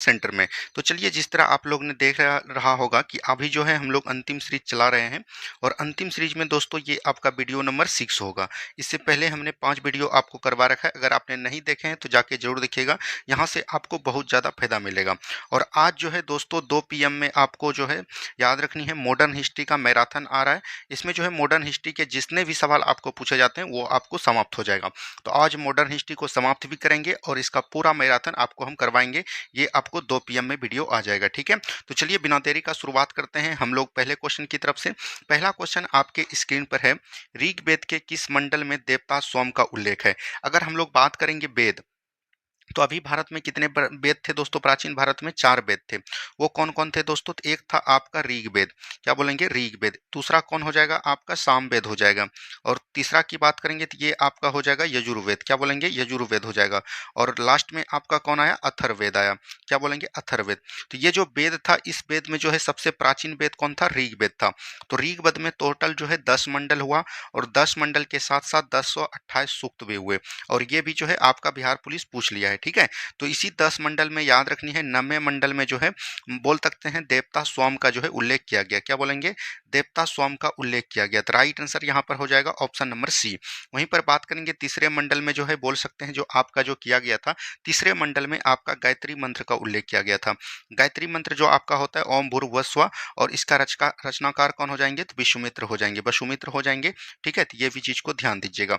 Centre में। तो चलिए, जिस तरह आप लोग ने देख रहा होगा कि अभी जो है हम लोग अंतिम सीरीज चला रहे हैं, और अंतिम सीरीज में दोस्तों ये आपका वीडियो नंबर 6 होगा। इससे पहले हमने 5 वीडियो आपको करवा रखा है, अगर आपने नहीं देखे हैं तो जाके जरूर देखिएगा, यहाँ से आपको बहुत ज़्यादा फायदा मिलेगा। और आज जो है दोस्तों 2 PM में आपको जो है याद रखनी है, मॉडर्न हिस्ट्री का मैराथन आ रहा है। इसमें जो है मॉडर्न हिस्ट्री के जितने भी सवाल आपको पूछे जाते हैं वो आपको समाप्त हो जाएगा। तो आज मॉडर्न हिस्ट्री को समाप्त भी करेंगे और इसका पूरा मैराथन आपको हम करवाएंगे। ये आपको 2 PM में वीडियो आ जाएगा, ठीक है। तो चलिए बिना देरी का शुरुआत करते हैं हम लोग पहले क्वेश्चन की तरफ से। पहला क्वेश्चन आपके स्क्रीन पर है, ऋग्वेद के किस मंडल में देवता सोम का उल्लेख है। अगर हम लोग बात करेंगे वेद, तो अभी भारत में कितने वेद थे दोस्तों? प्राचीन भारत में 4 वेद थे। वो कौन कौन थे दोस्तों? तो एक था आपका ऋग्वेद, क्या बोलेंगे? ऋग्वेद। दूसरा कौन हो जाएगा? आपका सामवेद हो जाएगा। और तीसरा की बात करेंगे तो ये आपका हो जाएगा यजुर्वेद, क्या बोलेंगे? यजुर्वेद हो जाएगा। और लास्ट में आपका कौन आया? अथर्ववेद आया, क्या बोलेंगे? अथर्ववेद। तो ये जो वेद था, इस वेद में जो है सबसे प्राचीन वेद कौन था? ऋग्वेद था। तो ऋग्वेद में टोटल जो है 10 मंडल हुआ, और 10 मंडल के साथ साथ 1028 सूक्त भी हुए, और ये भी जो है आपका बिहार पुलिस पूछ लिया है, ठीक है। तो इसी 10 मंडल में याद रखनी है, 9वें मंडल में जो है बोल सकते हैं देवता सोम का जो है उल्लेख किया गया, क्या बोलेंगे? देवता सोम का उल्लेख किया गया। तो राइट आंसर यहाँ पर हो जाएगा ऑप्शन नंबर सी। वहीं पर बात करेंगे तीसरे मंडल में जो है बोल सकते हैं जो आपका जो किया गया था, तीसरे मंडल में आपका गायत्री मंत्र का उल्लेख किया गया था। गायत्री मंत्र जो आपका होता है ओम भूर्भुवस्सुवः, और इसका रचनाकार कौन हो जाएंगे? तो विश्वामित्र हो जाएंगे, वसुमित्र हो जाएंगे, ठीक है। तो ये भी चीज को ध्यान दीजिएगा।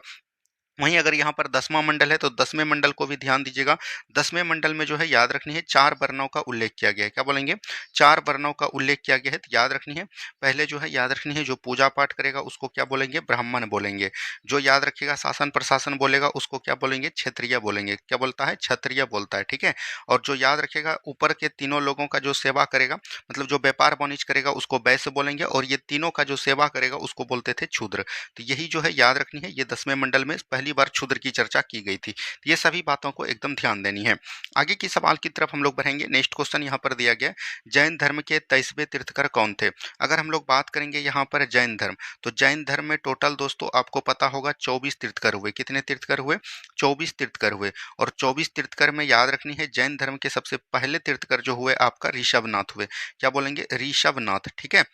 वहीं अगर यहाँ पर 10वां मंडल है तो 10वें मंडल को भी ध्यान दीजिएगा। 10वें मंडल में जो है याद रखनी है 4 वर्णों का उल्लेख किया गया है, क्या बोलेंगे? 4 वर्णों का उल्लेख किया गया है। तो याद रखनी है, पहले जो है याद रखनी है जो पूजा पाठ करेगा उसको क्या बोलेंगे? ब्राह्मण बोलेंगे। जो याद रखिएगा शासन प्रशासन बोलेगा उसको क्या बोलेंगे? क्षत्रिय बोलेंगे। क्या बोलता है? क्षत्रिय बोलता है, ठीक है। और जो याद रखेगा ऊपर के तीनों लोगों का जो सेवा करेगा, मतलब जो व्यापार वाणिज्य करेगा उसको वैश्य बोलेंगे, और ये तीनों का जो सेवा करेगा उसको बोलते थे शूद्र। तो यही जो है याद रखनी है, ये 10वें मंडल में पहली बार क्षुद्र की चर्चा की गई थी। तो ये सभी बातों को एकदम ध्यान देनी है। आगे की सवाल की तरफ हम लोग बढ़ेंगे। नेक्स्ट क्वेश्चन यहाँ पर दिया गया, जैन धर्म के 23वें तीर्थकर कौन थे? अगर हम लोग बात करेंगे यहाँ पर जैन धर्म, तो जैन धर्म में टोटल दोस्तों आपको पता होगा 24 तीर्थकर हुए। कितने तीर्थकर हुए? 24 तीर्थकर हुए। और 24 तीर्थकर में याद रखनी है जैन धर्म के सबसे पहले तीर्थकर जो हुए आपका ऋषभनाथ हुए, क्या बोलेंगे? ऋषभनाथ, ठीक है।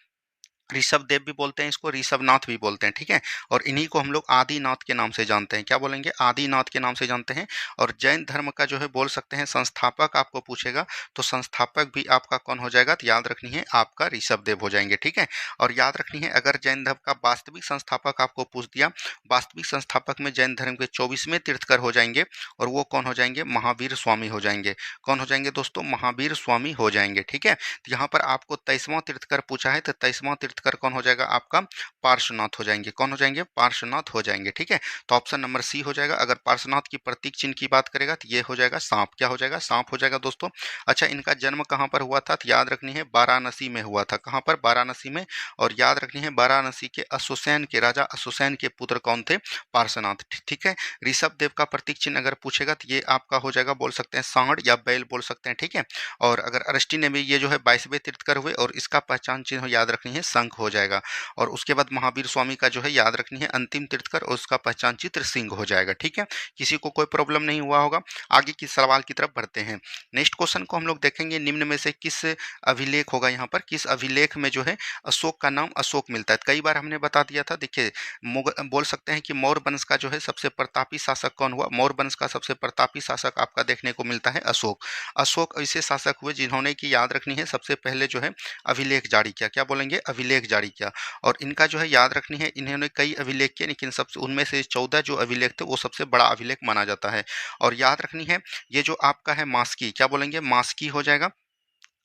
ऋषभ देव भी बोलते हैं इसको, ऋषभनाथ भी बोलते हैं, ठीक है। और इन्हीं को हम लोग आदिनाथ के नाम से जानते हैं, क्या बोलेंगे? आदिनाथ के नाम से जानते हैं। और जैन धर्म का जो है बोल सकते हैं संस्थापक आपको पूछेगा तो संस्थापक भी आपका कौन हो जाएगा? तो याद रखनी है आपका ऋषभ देव हो जाएंगे, ठीक है। और याद रखनी है अगर जैन धर्म का वास्तविक संस्थापक आपको पूछ दिया, वास्तविक संस्थापक में जैन धर्म के 24वें तीर्थकर हो जाएंगे, और वो कौन हो जाएंगे? महावीर स्वामी हो जाएंगे। कौन हो जाएंगे दोस्तों? महावीर स्वामी हो जाएंगे, ठीक है। तो यहाँ पर आपको 23वां तीर्थकर पूछा है, तो 23वां तीर्थकर कौन हो जाएगा? आपका पार्श्वनाथ हो जाएंगे। कौन हो जाएंगे? पार्श्वनाथ हो जाएंगे, ठीक है। तो ऑप्शन नंबर सी हो जाएगा। अगर पार्श्वनाथ की प्रतीक चिन्ह की बात करेगा तो ये हो जाएगा सांप, क्या हो जाएगा? सांप हो जाएगा दोस्तों। अच्छा, इनका जन्म कहाँ पर हुआ था? तो याद रखनी है वाराणसी में हुआ था। कहाँ पर? वाराणसी में। और याद रखनी है वाराणसी के अश्वसेन के राजा अश्वसेन के पुत्र कौन थे? पार्श्वनाथ, ठीक है। ऋषभ देव का प्रतीक चिन्ह अगर पूछेगा तो ये आपका हो जाएगा बोल सकते हैं सांड या बैल बोल सकते हैं, ठीक है। और अगर अरष्टी ने भी ये जो है 22वें तीर्थकर हुए, और इसका पहचान चिन्ह याद रखनी है शंख हो जाएगा। और उसके बाद महावीर स्वामी का जो है याद रखनी है अंतिम तीर्थकर, और उसका पहचान चित्र सिंह हो जाएगा, ठीक है। किसी को कोई प्रॉब्लम नहीं हुआ होगा। आगे की सवाल की तरफ बढ़ते हैं। नेक्स्ट क्वेश्चन को हम लोग देखेंगे, निम्न में से किस अभिलेख होगा यहाँ पर, किस अभिलेख में जो है अशोक का नाम अशोक मिलता है? कई बार हमने बता दिया था। देखिए, बोल सकते हैं कि मौर्य वंश का जो है सबसे प्रतापी शासक कौन हुआ? मौर्य वंश का सबसे प्रतापी शासक आपका देखने को मिलता है अशोक। अशोक ऐसे शासक हुए जिन्होंने की याद रखनी है सबसे पहले जो है अभिलेख जारी किया, क्या बोलेंगे? अभिलेख जारी किया। और इनका जो है याद रखनी है इन्होंने कई अभिलेख किए, लेकिन सबसे उनमें से 14 जो अभिलेख थे वो सबसे बड़ा अभिलेख माना जाता है। और याद रखनी है ये जो आपका है मास्की, क्या बोलेंगे? मास्की हो जाएगा।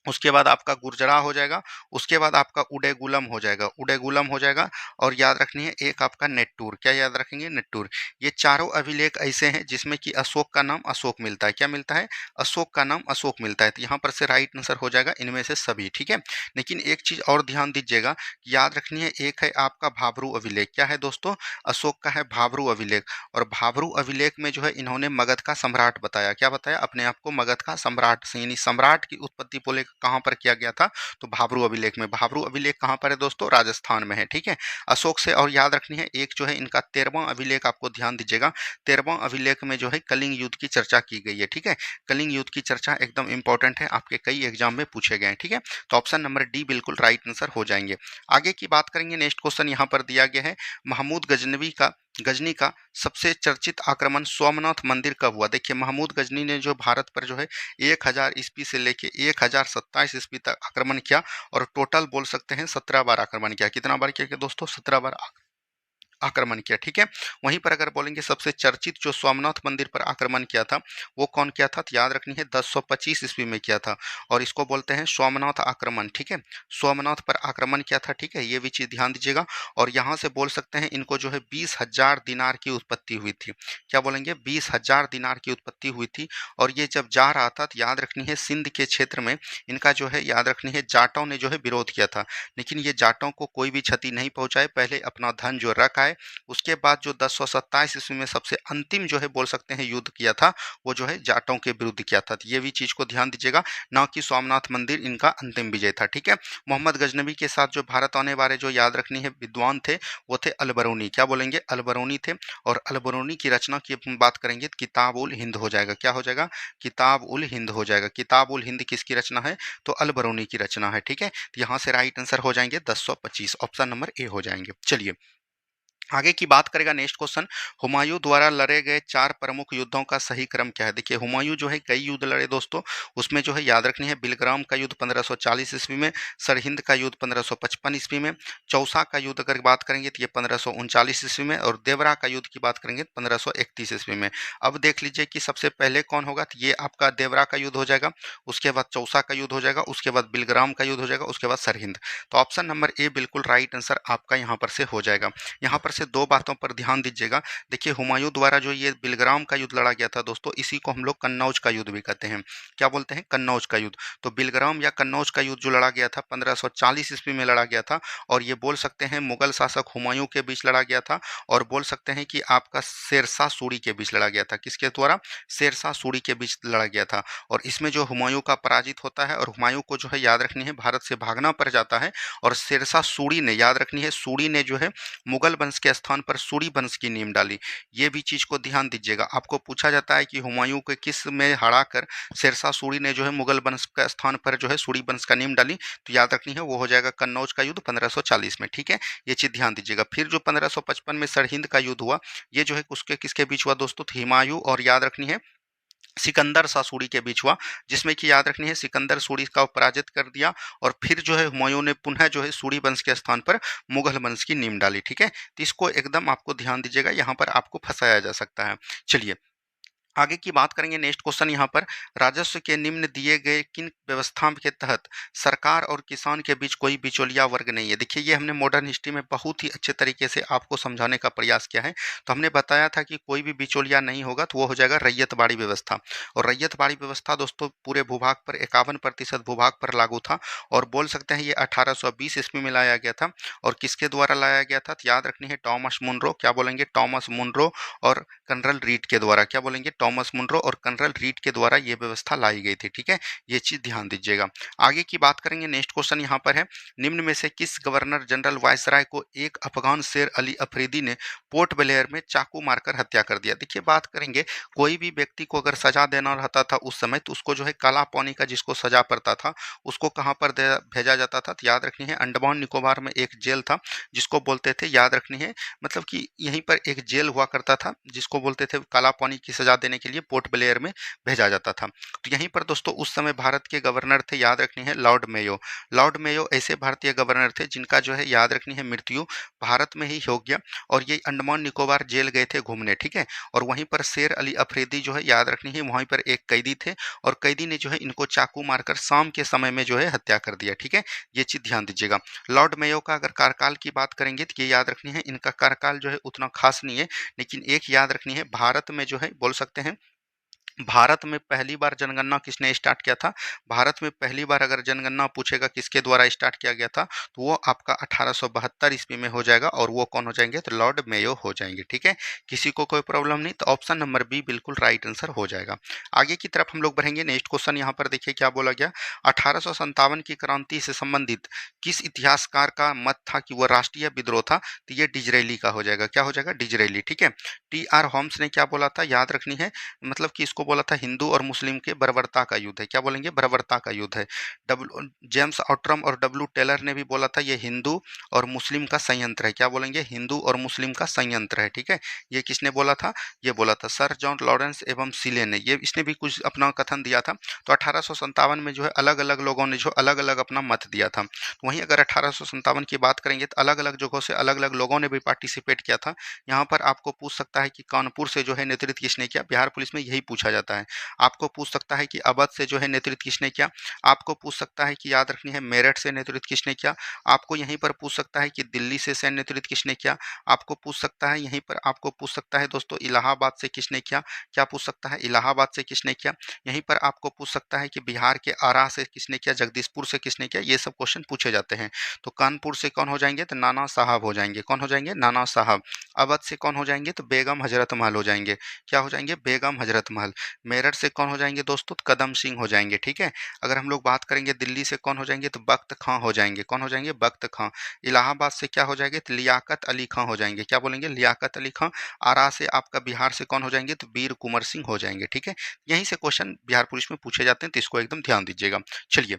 उसके बाद आपका गुर्जरा हो जाएगा। उसके बाद आपका उडेगुलम हो जाएगा, उडेगुलम हो जाएगा। और याद रखनी है एक आपका नेट्टूर, क्या याद रखेंगे? नेट्टूर। ये चारों अभिलेख ऐसे हैं जिसमें कि अशोक का नाम अशोक मिलता है। क्या मिलता है? अशोक का नाम अशोक मिलता है। तो यहाँ पर से राइट आंसर हो जाएगा इनमें से सभी, ठीक है। लेकिन एक चीज और ध्यान दीजिएगा, याद रखनी है एक है आपका भाबरू अभिलेख। क्या है दोस्तों? अशोक का है भाबरू अभिलेख। और भाबरू अभिलेख में जो है इन्होंने मगध का सम्राट बताया, क्या बताया? अपने आप को मगध का सम्राट, यानी सम्राट की उत्पत्ति कहाँ पर किया गया था, तो भाबरू अभिलेख में। भाबरू अभिलेख कहाँ पर है दोस्तों, राजस्थान में है, ठीक है। अशोक से और याद रखनी है एक जो है इनका 13वां अभिलेख, आपको ध्यान दीजिएगा 13वां अभिलेख में जो है कलिंग युद्ध की चर्चा की गई है, ठीक है। कलिंग युद्ध की चर्चा एकदम इंपॉर्टेंट है, आपके कई एग्जाम में पूछे गए हैं, ठीक है। तो ऑप्शन नंबर डी बिल्कुल राइट आंसर हो जाएंगे। आगे की बात करेंगे, नेक्स्ट क्वेश्चन यहाँ पर दिया गया है, महमूद गजनी का सबसे चर्चित आक्रमण सोमनाथ मंदिर कब हुआ। देखिए महमूद गजनी ने जो भारत पर जो है 1000 ईस्वी से लेके 1027 ईस्वी तक आक्रमण किया और टोटल बोल सकते हैं 17 बार आक्रमण किया। कितना बार किया दोस्तों, 17 बार आक्रमण किया, ठीक है। वहीं पर अगर बोलेंगे सबसे चर्चित जो सोमनाथ मंदिर पर आक्रमण किया था वो कौन किया था, तो याद रखनी है 1025 ईस्वी में किया था और इसको बोलते हैं सोमनाथ आक्रमण, ठीक है। सोमनाथ पर आक्रमण किया था, ठीक है, ये भी चीज ध्यान दीजिएगा। और यहाँ से बोल सकते हैं इनको जो है 20,000 दिनार की उत्पत्ति हुई थी। क्या बोलेंगे, 20,000 दिनार की उत्पत्ति हुई थी। और ये जब जा रहा था तो याद रखनी है सिंध के क्षेत्र में इनका जो है याद रखनी है जाटों ने जो है विरोध किया था, लेकिन ये जाटों को कोई भी क्षति नहीं पहुंचाए, पहले अपना धन जो रख आए। उसके बाद जो 1027 ईस्वी में सबसे अंतिम जो है बोल सकते हैं युद्ध किया था वो जो है जाटों के विरुद्ध किया था। तो ये भी चीज को ध्यान दीजिएगा, ना कि सोमनाथ मंदिर इनका अंतिम विजय था, ठीक है। मोहम्मद गजनबी के साथ जो भारत आने वाले जो याद रखनी है विद्वान थे वो थे अलबरूनी। क्या बोलेंगे, अलबरूनी थे। और अलबरूनी की रचना की बात करेंगे तो किताब उल हिंद हो जाएगा। क्या हो जाएगा, किताब उल हिंद हो जाएगा। किताब उल हिंद किसकी रचना है, तो अलबरूनी की रचना है, ठीक है। तो यहाँ से राइट आंसर हो जाएंगे 1025, ऑप्शन नंबर ए हो जाएंगे। चलिए आगे की बात करेगा, नेक्स्ट क्वेश्चन, हुमायूं द्वारा लड़े गए 4 प्रमुख युद्धों का सही क्रम क्या है। देखिए हुमायूं जो है कई युद्ध लड़े दोस्तों, उसमें जो है याद रखनी है बिलग्राम का युद्ध 1540 ईस्वी में, सरहिंद का युद्ध 1555 ईस्वी में, चौसा का युद्ध अगर बात करेंगे तो ये 1539 ईस्वी में, और देवरा का युद्ध की बात करेंगे तो 1531 ईस्वी में। अब देख लीजिए कि सबसे पहले कौन होगा, तो ये आपका देवरा का युद्ध हो जाएगा, उसके बाद चौसा का युद्ध हो जाएगा, उसके बाद बिलग्राम का युद्ध हो जाएगा, उसके बाद सरहिंद। तो ऑप्शन नंबर ए बिल्कुल राइट आंसर आपका यहाँ पर से हो जाएगा। यहाँ पर से दो बातों पर ध्यान दीजिएगा। देखिए हुमायूं द्वारा जो ये बिलग्राम का युद्ध लड़ा गया था दोस्तों, इसी को हम लोग कन्नौज का युद्ध भी कहते हैं। क्या बोलते हैं, कन्नौज का युद्ध। तो बिलग्राम या कन्नौज का युद्ध जो लड़ा गया था 1540 ईस्वी में लड़ा गया था, और ये बोल सकते हैं मुगल शासक हुमायूं के बीच लड़ा गया था, और बोल सकते हैं कि आपका शेरशाह सूरी के बीच लड़ा गया था। किसके द्वारा, शेरशाह सूरी के बीच लड़ा गया था। और इसमें जो हुमायूं का पराजित होता है और हुमायूं को जो है याद रखनी है भारत से भागना पड़ जाता है, और शेरशाह सूरी ने याद रखनी है सूरी ने जो है मुगल वंश के स्थान पर सूरी वंश की नींव डाली। ये भी चीज को ध्यान दीजिएगा। आपको पूछा जाता है कि हुमायूं के किस में हराकर शेरशाह सूरी ने जो है मुगल वंश का स्थान पर जो है सूरी वंश का नींव डाली, तो याद रखनी है वो हो जाएगा कन्नौज का युद्ध 1540 में, ठीक है। ये चीज ध्यान दीजिएगा। फिर जो 1555 में सरहिंद का युद्ध हुआ, ये जो है उसके किसके बीच हुआ दोस्तों, तो हुमायूं और याद रखनी है सिकंदर शाह सूरी के बीच हुआ, जिसमें कि याद रखनी है सिकंदर सूरी का पराजित कर दिया, और फिर जो है हुमायूं ने पुनः जो है सूरी वंश के स्थान पर मुगल वंश की नींव डाली, ठीक है। तो इसको एकदम आपको ध्यान दीजिएगा, यहाँ पर आपको फंसाया जा सकता है। चलिए आगे की बात करेंगे, नेक्स्ट क्वेश्चन यहाँ पर, राजस्व के निम्न दिए गए किन व्यवस्था के तहत सरकार और किसान के बीच कोई बिचौलिया वर्ग नहीं है। देखिए ये हमने मॉडर्न हिस्ट्री में बहुत ही अच्छे तरीके से आपको समझाने का प्रयास किया है। तो हमने बताया था कि कोई भी बिचौलिया नहीं होगा, तो वो हो जाएगा रैयतबाड़ी व्यवस्था। और रैयतबाड़ी व्यवस्था दोस्तों पूरे भूभाग पर 51% भूभाग पर लागू था, और बोल सकते हैं ये 1820 ईस्वी में लाया गया था। और किसके द्वारा लाया गया था, तो याद रखनी है टॉमस मुनरो। क्या बोलेंगे, टॉमस मुनरो और कर्नल रीड के द्वारा। क्या बोलेंगे, टॉमस मुनरो और कर्नल रीड के द्वारा ये व्यवस्था लाई गई थी, ठीक है। ये चीज ध्यान दीजिएगा। आगे की बात करेंगे, नेक्स्ट क्वेश्चन यहाँ पर है, निम्न में से किस गवर्नर जनरल वायसराय को एक अफगान शेर अली अफरीदी ने पोर्ट ब्लेयर में चाकू मारकर हत्या कर दिया। देखिए बात करेंगे, कोई भी व्यक्ति को अगर सजा देना रहता था उस समय, तो उसको जो है काला पानी का जिसको सजा पड़ता था उसको कहाँ पर भेजा जाता था, तो याद रखनी है अंडमान निकोबार में एक जेल था जिसको बोलते थे, याद रखनी है मतलब कि यहीं पर एक जेल हुआ करता था जिसको बोलते थे काला पानी की सजा देने के लिए पोर्ट ब्लेयर में भेजा जाता था। तो यहीं पर दोस्तों उस समय भारत के गवर्नर थे, याद रखनी है लॉर्ड मेयो। लॉर्ड मेयो ऐसे भारतीय गवर्नर थे जिनका जो है याद रखनी है मृत्यु भारत में ही हो गया, और ये अंडमान निकोबार जेल गए थे घूमने, ठीक है। और वहीं पर शेर अली अफरीदी जो है याद रखनी है वहीं पर एक कैदी थे, और कैदी ने जो है इनको चाकू मारकर शाम के समय में जो है हत्या कर दिया, ठीक है। ये चीज ध्यान दीजिएगा। लॉर्ड मेयो का अगर कार्यकाल की बात करेंगे तो ये याद रखनी है इनका कार्यकाल जो है उतना खास नहीं है, लेकिन एक याद रखनी है भारत में जो है बोल सकते हैं भारत में पहली बार जनगणना किसने स्टार्ट किया था? भारत में पहली बार अगर जनगणना पूछेगा किसके द्वारा स्टार्ट किया गया था, तो वो आपका 1872 ईस्वी में हो जाएगा और वो कौन हो जाएंगे? तो लॉर्ड मेयो हो जाएंगे। ठीक है, किसी को कोई प्रॉब्लम नहीं, तो ऑप्शन नंबर बी बिल्कुल राइट आंसर हो जाएगा। आगे की तरफ हम लोग बढ़ेंगे। नेक्स्ट क्वेश्चन यहाँ पर देखिए क्या बोला गया। 1857 की क्रांति से संबंधित किस इतिहासकार का मत था कि वह राष्ट्रीय विद्रोह था? तो ये डिजरेली का हो जाएगा। क्या हो जाएगा? डिजरेली। ठीक है, टी आर होम्स ने क्या बोला था, याद रखनी है, मतलब कि इसको बोला था हिंदू और मुस्लिम के बर्बरता का युद्ध है। क्या बोलेंगे? बर्बरता का युद्ध है। डब्ल्यू जेम्स ऑट्रम और डब्ल्यू टेलर ने भी बोला था ये हिंदू और मुस्लिम का संयंत्र है। क्या बोलेंगे? हिंदू और मुस्लिम का संयंत्र है। ठीक है, ये किसने बोला था? ये बोला था सर जॉन लॉरेंस एवं सीले ने। ये इसने भी कुछ अपना कथन दिया था। तो 1857 में जो है अलग अलग लोगों ने जो अलग अलग अपना मत दिया था। वहीं अगर 1857 की बात करेंगे तो अलग अलग जगहों से अलग अलग लोगों ने भी पार्टिसिपेट किया था। यहाँ पर आपको पूछ सकता है कि कानपुर से जो है नेतृत्व किसने किया? बिहार पुलिस में यही पूछा जाता है। आपको पूछ सकता है कि अवध से जो है नेतृत्व किसने किया? आपको पूछ सकता है कि याद रखनी है मेरठ से नेतृत्व किसने किया? आपको यहीं पर पूछ सकता है कि दिल्ली से सैन्य नेतृत्व किसने किया? आपको पूछ सकता है यहीं पर, आपको पूछ सकता है दोस्तों इलाहाबाद से किसने किया? क्या पूछ सकता है? इलाहाबाद से किसने किया? यहीं पर आपको पूछ सकता है कि बिहार के आरा से किसने किया? जगदीशपुर से किसने किया? ये सब क्वेश्चन पूछे जाते हैं। तो कानपुर से कौन हो जाएंगे? तो नाना साहब हो जाएंगे। कौन हो जाएंगे? नाना साहब। अवध से कौन हो जाएंगे? तो बेगम हजरत महल हो जाएंगे। क्या हो जाएंगे? बेगम हजरत महल। मेरठ से कौन हो जाएंगे दोस्तों? तो कदम सिंह हो जाएंगे। ठीक है, अगर हम लोग बात करेंगे दिल्ली से कौन हो जाएंगे? तो बख्त खां हो जाएंगे। कौन हो जाएंगे? बख्त खां। इलाहाबाद से क्या हो जाएंगे? तो लियाकत अली खां हो जाएंगे। क्या बोलेंगे? लियाकत अली खां। आरा से आपका बिहार से कौन हो जाएंगे? तो वीर कुंवर सिंह हो जाएंगे। ठीक है, यहीं से क्वेश्चन बिहार पुलिस में पूछे जाते हैं, तो इसको एकदम ध्यान दीजिएगा। चलिए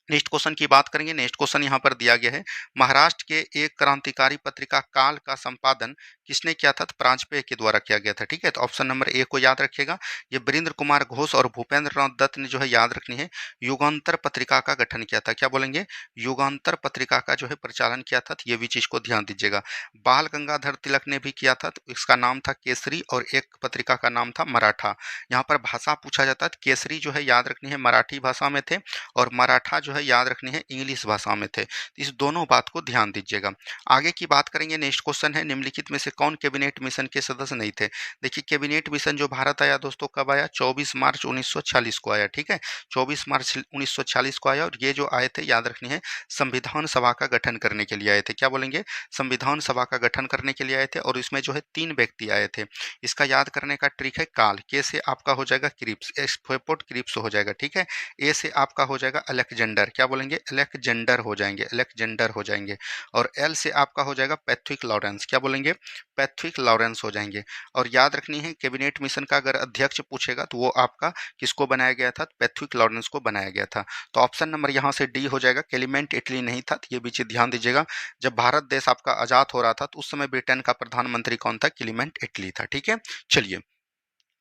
नेक्स्ट क्वेश्चन की बात करेंगे। नेक्स्ट क्वेश्चन यहाँ पर दिया गया है, महाराष्ट्र के एक क्रांतिकारी पत्रिका काल का संपादन किसने किया था? तो प्रांजपेय के द्वारा किया गया था। ठीक है, तो ऑप्शन नंबर ए को याद रखिएगा। ये वीरेंद्र कुमार घोष और भूपेंद्र नाथ दत्त ने जो है याद रखनी है युगांतर पत्रिका का गठन किया था। क्या बोलेंगे? युगांतर पत्रिका का जो है प्रचालन किया था। तो ये भी चीज को ध्यान दीजिएगा। बाल गंगाधर तिलक ने भी किया था, तो इसका नाम था केसरी और एक पत्रिका का नाम था मराठा। यहाँ पर भाषा पूछा जाता है, केसरी जो है याद रखनी है मराठी भाषा में थे और मराठा जो है याद रखनी है इंग्लिश भाषा में थे। इस दोनों बात को ध्यान दीजिएगा। आगे की बात करेंगे। नेक्स्ट क्वेश्चन है, निम्नलिखित में से कौन कैबिनेट मिशन के सदस्य नहीं थे? देखिए कैबिनेट मिशन जो भारत आया दोस्तों कब आया? 24 मार्च 1946 को आया। ठीक है, 24 मार्च 1946 को आया और ये जो आए थे याद रखनी है संविधान सभा का गठन करने के लिए आए थे। क्या बोलेंगे? संविधान सभा का गठन करने के लिए आए थे और इसमें जो है 3 व्यक्ति आए थे। इसका याद करने का ट्रिक है काल। के से आपका हो जाएगा क्रिप्स, एक्सफोपोर्ट क्रिप्स हो जाएगा। ठीक है, ए से आपका हो जाएगा अलेक्जेंडर। क्या बोलेंगे? अलेक्जेंडर हो जाएंगे, अलेक्जेंडर हो जाएंगे। और एल से आपका हो जाएगा पैथविक लॉरेंस। क्या बोलेंगे? पैथविक लॉरेंस हो जाएंगे। और याद रखनी है कैबिनेट मिशन का अगर अध्यक्ष पूछेगा तो वो आपका किसको बनाया गया था? पैथविक लॉरेंस को बनाया गया था। तो ऑप्शन नंबर यहाँ से डी हो जाएगा। क्लेमेंट इटली नहीं था, तो ये भी चीज ध्यान दीजिएगा। जब भारत देश आपका आजाद हो रहा था तो उस समय ब्रिटेन का प्रधानमंत्री कौन था? क्लेमेंट इटली था। ठीक है, चलिए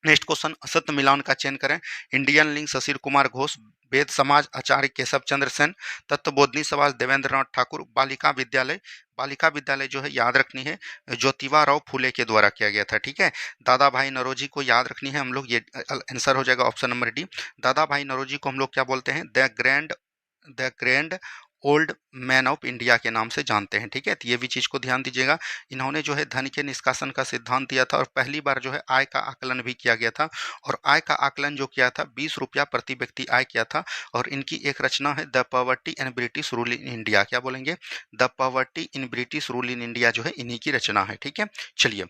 नेक्स्ट क्वेश्चन, असत्य मिलान का चयन करें। इंडियन लिंक शशिर कुमार घोष, वेद समाज आचार्य केशव चंद्र सेन, तत्वबोधनी समाज देवेंद्र नाथ ठाकुर, बालिका विद्यालय। बालिका विद्यालय जो है याद रखनी है ज्योतिबा राव फूले के द्वारा किया गया था। ठीक है, दादा भाई नौरोजी को याद रखनी है हम लोग, ये आंसर हो जाएगा ऑप्शन नंबर डी। दादा भाई नौरोजी को हम लोग क्या बोलते हैं? The grand old man of India के नाम से जानते हैं। ठीक है, तो ये भी चीज को ध्यान दीजिएगा। इन्होंने जो है धन के निष्कासन का सिद्धांत दिया था और पहली बार जो है आय का आकलन भी किया गया था। और आय का आकलन जो किया था 20 रुपया प्रति व्यक्ति आय किया था। और इनकी एक रचना है the poverty in British rule in India. क्या बोलेंगे? The poverty in British rule in India जो है इन्हीं की रचना है। ठीक है, चलिए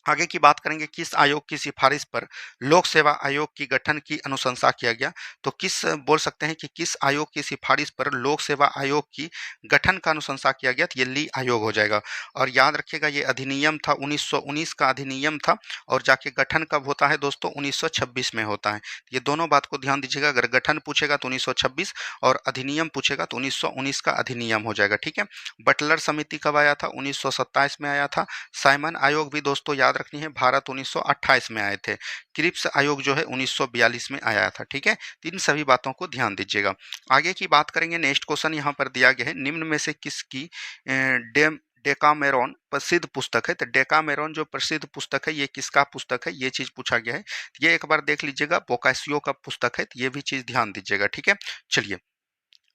आगे की बात करेंगे। किस आयोग की सिफारिश पर लोक सेवा आयोग की गठन की अनुशंसा किया गया? तो किस बोल सकते हैं कि किस आयोग की सिफारिश पर लोक सेवा आयोग की गठन का अनुशंसा किया गया? तो ये ली आयोग हो जाएगा। और याद रखिएगा ये अधिनियम था 1919 का अधिनियम था और जाके गठन कब होता है दोस्तों? 1926 में होता है। ये दोनों बात को ध्यान दीजिएगा। अगर गठन पूछेगा तो 1926 और अधिनियम पूछेगा तो 1919 का अधिनियम हो जाएगा। ठीक है, बटलर समिति कब आया था? 1927 में आया था। साइमन आयोग भी दोस्तों याद रखनी है भारत 1928 में आए थे। क्रिप्स आयोग जो है 1942 में आया था। ठीक है, तो इन सभी बातों को ध्यान दीजिएगा। आगे की बात करेंगे। नेक्स्ट क्वेश्चन यहाँ पर दिया गया है, निम्न में से किसकी डेकामेरॉन प्रसिद्ध पुस्तक है? तो डेकामेरॉन जो प्रसिद्ध पुस्तक है ये किसका पुस्तक है? ये चीज पूछा गया है। ये एक बार देख लीजिएगा, बोकासियो का पुस्तक है। तो ये भी चीज ध्यान दीजिएगा। ठीक है, चलिए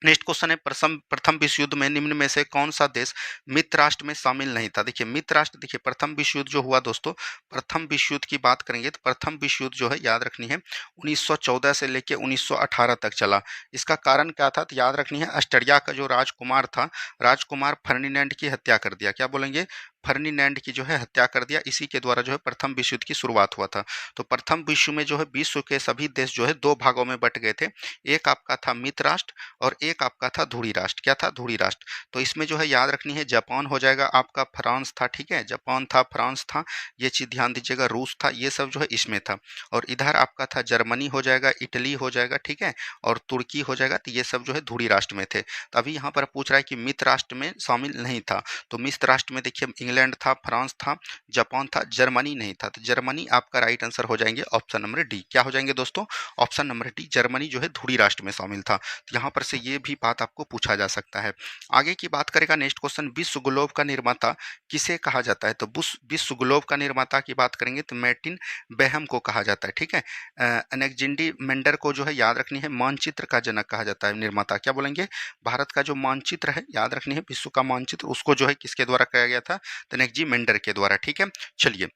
नेक्स्ट क्वेश्चन है, प्रथम प्रथम विश्व युद्ध में निम्न में से कौन सा देश मित्र राष्ट्र में शामिल नहीं था। देखिए मित्र राष्ट्र, देखिए प्रथम विश्व युद्ध जो हुआ दोस्तों, प्रथम विश्व युद्ध की बात करेंगे तो प्रथम विश्व युद्ध जो है याद रखनी है 1914 से लेकर 1918 तक चला। इसका कारण क्या था तो याद रखनी है, ऑस्ट्रिया का जो राजकुमार था, राजकुमार फर्डिनेंड की हत्या कर दिया। क्या बोलेंगे, फर्डिनेंड की जो है हत्या कर दिया। इसी के द्वारा जो है प्रथम विश्व युद्ध की शुरुआत हुआ था। तो प्रथम विश्व में जो है विश्व के सभी देश जो है दो भागों में बट गए थे। एक आपका था मित्र राष्ट्र और एक आपका था ध्रुवी राष्ट्र। क्या था, ध्रुवी राष्ट्र। तो इसमें जो है याद रखनी है, जापान हो जाएगा आपका, फ्रांस था, ठीक है, जापान था, फ्रांस था, ये चीज ध्यान दीजिएगा, रूस था, ये सब जो है इसमें था। और इधर आपका था जर्मनी हो जाएगा, इटली हो जाएगा, ठीक है, और तुर्की हो जाएगा। तो ये सब जो है ध्रुवी राष्ट्र में थे। तो अभी यहाँ पर पूछ रहा है कि मित्र राष्ट्र में शामिल नहीं था। तो मित्र राष्ट्र में देखिए इंग्लैंड था, फ्रांस था, जापान था, जर्मनी नहीं था। तो जर्मनी आपका राइट आंसर हो जाएंगे ऑप्शन नंबर डी। क्या हो जाएंगे दोस्तों, ऑप्शन नंबर डी, जर्मनी जो है ध्रुवी राष्ट्र में शामिल था। तो यहाँ पर से ये भी बात आपको पूछा जा सकता है। आगे की बात करेगा नेक्स्ट क्वेश्चन, विश्व ग्लोब का निर्माता किसे कहा जाता है। तो विश्व ग्लोब का निर्माता की बात करेंगे तो मार्टिन बेहम को कहा जाता है, ठीक है। अलेक्जेंडर मेंडर को जो है याद रखनी है मानचित्र का जनक कहा जाता है, निर्माता। क्या बोलेंगे, भारत का जो मानचित्र है याद रखनी है, विश्व का मानचित्र, उसको जो है किसके द्वारा किया गया था, तो अलेक्जेंडर मेंडर के द्वारा, ठीक है। चलिए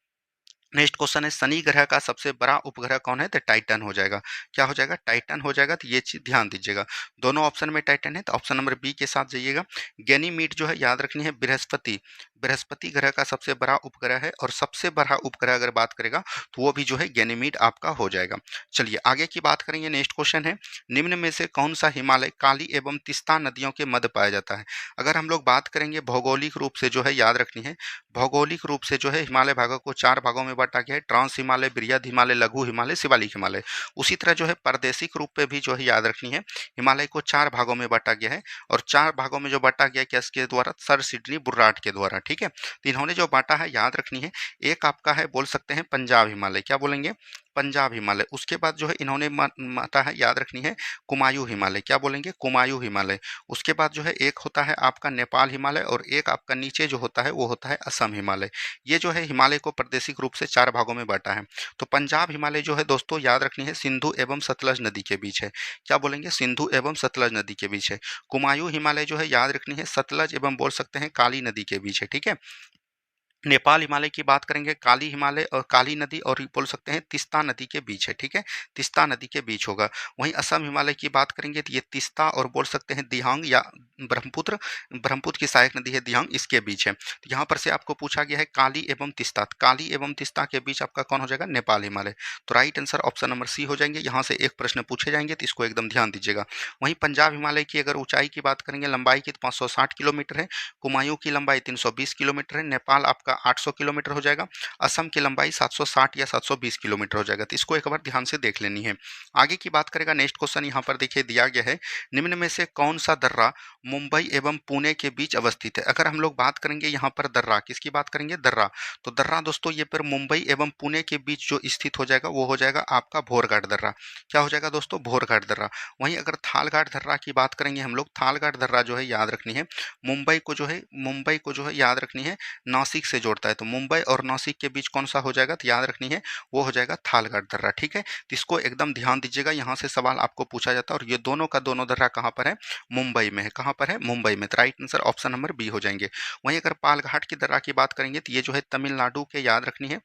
नेक्स्ट क्वेश्चन है, शनि ग्रह का सबसे बड़ा उपग्रह कौन है, तो टाइटन हो जाएगा। क्या हो जाएगा, टाइटन हो जाएगा। तो ये चीज ध्यान दीजिएगा, दोनों ऑप्शन में टाइटन है, तो ऑप्शन नंबर बी के साथ जाइएगा। गैनीमीड जो है याद रखनी है बृहस्पति, बृहस्पति ग्रह का सबसे बड़ा उपग्रह है। और सबसे बड़ा उपग्रह अगर बात करेगा तो वो भी जो है गैनीमीड आपका हो जाएगा। चलिए आगे की बात करेंगे। नेक्स्ट क्वेश्चन है, निम्न में से कौन सा हिमालय काली एवं तीस्ता नदियों के मध्य पाया जाता है। अगर हम लोग बात करेंगे भौगोलिक रूप से जो है याद रखनी है, भौगोलिक रूप से जो है हिमालय भागों को चार भागों में बांटा गया है, ट्रांस हिमालय, बृहद हिमालय, लघु हिमालय, शिवालिक हिमालय। उसी तरह जो है प्रादेशिक रूप पे भी जो है याद रखनी है, हिमालय को चार भागों में बांटा गया है। और चार भागों में जो बांटा गया किसके द्वारा, सर सिडनी बुर्राट के द्वारा, ठीक है। तो इन्होंने जो बांटा है याद रखनी है, एक आपका है बोल सकते हैं पंजाब हिमालय। क्या बोलेंगे, पंजाब हिमालय। उसके बाद जो है इन्होंने माता है याद रखनी है कुमायूं हिमालय। क्या बोलेंगे, कुमायूं हिमालय। उसके बाद जो है एक होता है आपका नेपाल हिमालय, और एक आपका नीचे जो होता है वो होता है असम हिमालय। ये जो है हिमालय को प्रादेशिक रूप से चार भागों में बांटा है। तो पंजाब हिमालय जो है दोस्तों याद रखनी है सिंधु एवं सतलज नदी के बीच है। क्या बोलेंगे, सिंधु एवं सतलज नदी के बीच है। कुमायूं हिमालय जो है याद रखनी है सतलज एवं बोल सकते हैं काली नदी के बीच है, ठीक है। नेपाल हिमालय की बात करेंगे काली हिमालय और काली नदी और बोल सकते हैं तिस्ता नदी के बीच है, ठीक है, तिस्ता नदी के बीच होगा। वहीं असम हिमालय की बात करेंगे तो ये तिस्ता और बोल सकते हैं दिहांग या ब्रह्मपुत्र, ब्रह्मपुत्र की सहायक नदी है दिहांग, इसके बीच है। तो यहाँ पर से आपको पूछा गया है काली एवं तिस्ता, काली एवं तिस्ता के बीच आपका कौन हो जाएगा, नेपाल हिमालय। तो right answer option number C हो जाएंगे। यहाँ से एक प्रश्न पूछे जाएंगे तो इसको एकदम ध्यान दीजिएगा। वहीं पंजाब हिमालय की अगर ऊंचाई की बात करेंगे, लंबाई की तो 560 किलोमीटर है, कुमायूं की लंबाई 320 किलोमीटर है, नेपाल आपका 800 किलोमीटर हो जाएगा, असम की लंबाई 760 या 720 किलोमीटर हो जाएगा। तो इसको एक बार ध्यान से देख लेनी है। आगे की बात करेगा नेक्स्ट क्वेश्चन यहाँ पर देखिए दिया गया है, निम्न में से कौन सा दर्रा मुंबई एवं पुणे के बीच अवस्थित है। अगर हम लोग बात करेंगे यहाँ पर दर्रा, किसकी बात करेंगे, दर्रा। तो दर्रा दोस्तों ये पर मुंबई एवं पुणे के बीच जो स्थित हो जाएगा वो हो जाएगा आपका भोरघाट दर्रा। क्या हो जाएगा दोस्तों, भोरघाट दर्रा। वहीं अगर थालघाट दर्रा की बात करेंगे हम लोग, थालघाट दर्रा जो है याद रखनी है मुंबई को जो है याद रखनी है नासिक से जोड़ता है। तो मुंबई और नासिक के बीच कौन सा हो जाएगा, तो याद रखनी है वो हो जाएगा थालघाट दर्रा, ठीक है। तो इसको एकदम ध्यान दीजिएगा, यहाँ से सवाल आपको पूछा जाता है। और ये दोनों का दोनों दर्रा कहाँ पर है, मुंबई में है। कहाँ पर है, मुंबई में। तो right answer option number B हो जाएंगे। वहीं अगर पालघाट की दर्रा की बात करेंगे तो ये जो है तमिलनाडु के याद रखनी है,